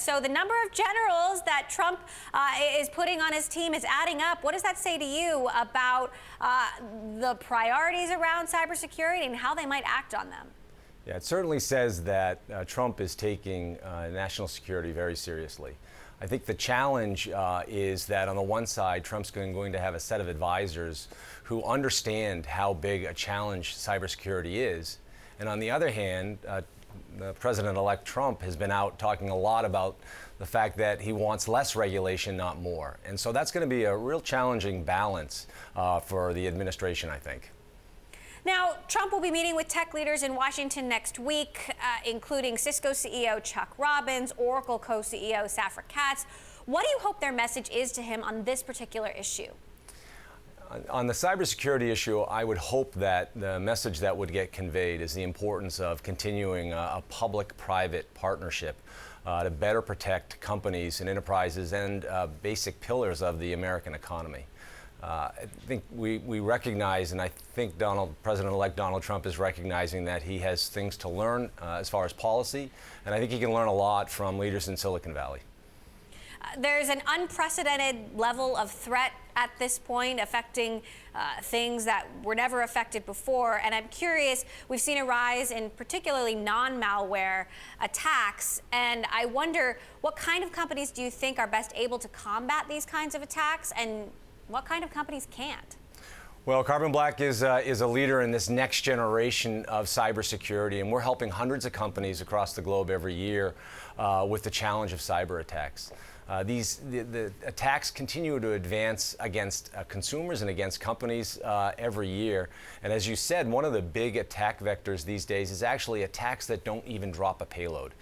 So the number of generals that Trump is putting on his team is adding up. What does that say to you about the priorities around cybersecurity and how they might act on them? Yeah, it certainly says that Trump is taking national security very seriously. I think the challenge is that on the one side, Trump's going to have a set of advisors who understand how big a challenge cybersecurity is. And on the other hand, President-elect Trump has been out talking a lot about the fact that he wants less regulation, not more. And so that's going to be a real challenging balance for the administration, I think. Now, Trump will be meeting with tech leaders in Washington next week, including Cisco CEO Chuck Robbins, Oracle co-CEO Safra Catz. What do you hope their message is to him on this particular issue? On the cybersecurity issue, I would hope that the message that would get conveyed is the importance of continuing a public-private partnership to better protect companies and enterprises and basic pillars of the American economy. I think we recognize, and I think President-elect Donald Trump is recognizing that he has things to learn as far as policy, and I think he can learn a lot from leaders in Silicon Valley. There's an unprecedented level of threat at this point affecting things that were never affected before. And I'm curious, we've seen a rise in particularly non-malware attacks. And I wonder, what kind of companies do you think are best able to combat these kinds of attacks, and what kind of companies can't? Well, Carbon Black is a leader in this next generation of cybersecurity, and we're helping hundreds of companies across the globe every year with the challenge of cyber attacks. The attacks continue to advance against consumers and against companies every year. And as you said, one of the big attack vectors these days is actually attacks that don't even drop a payload.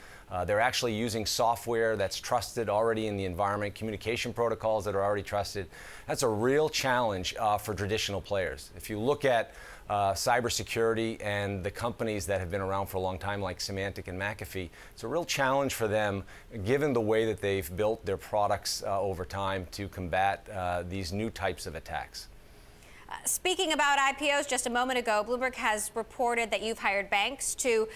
They're actually using software that's trusted already in the environment, communication protocols that are already trusted. That's a real challenge for traditional players. If you look at cybersecurity and the companies that have been around for a long time, like Symantec and McAfee, it's a real challenge for them, given the way that they've built their products over time to combat these new types of attacks. Speaking about IPOs, just a moment ago, Bloomberg has reported that you've hired banks to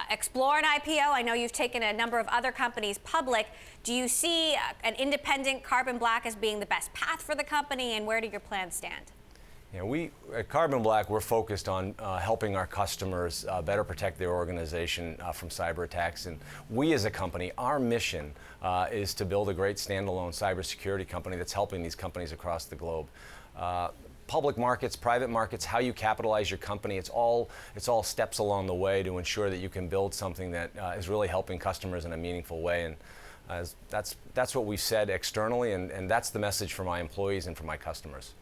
explore an IPO. I know you've taken a number of other companies public. Do you see an independent Carbon Black as being the best path for the company, and where do your plans stand? Yeah, at Carbon Black, we're focused on helping our customers better protect their organization from cyber attacks. And we as a company, our mission is to build a great standalone cybersecurity company that's helping these companies across the globe. Public markets, private markets, how you capitalize your company, it's all steps along the way to ensure that you can build something that is really helping customers in a meaningful way. And that's what we've said externally, and that's the message for my employees and for my customers.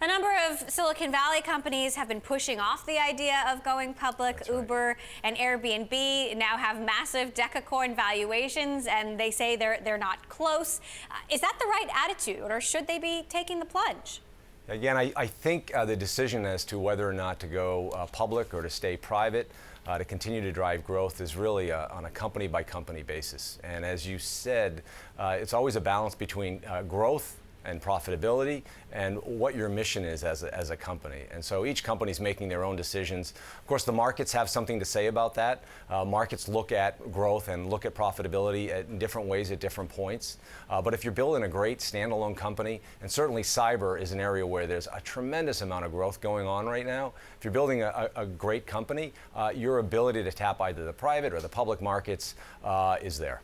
A number of Silicon Valley companies have been pushing off the idea of going public. That's right. Uber and Airbnb now have massive decacorn valuations, and they say they're not close. Is that the right attitude, or should they be taking the plunge? Again, I think the decision as to whether or not to go public or to stay private, to continue to drive growth, is really on a company-by-company basis. And as you said, it's always a balance between growth and profitability and what your mission is as a company. And so each company is making their own decisions. Of course, the markets have something to say about that. Markets look at growth and look at profitability in different ways at different points. But if you're building a great standalone company, and certainly cyber is an area where there's a tremendous amount of growth going on right now, if you're building a great company, your ability to tap either the private or the public markets is there.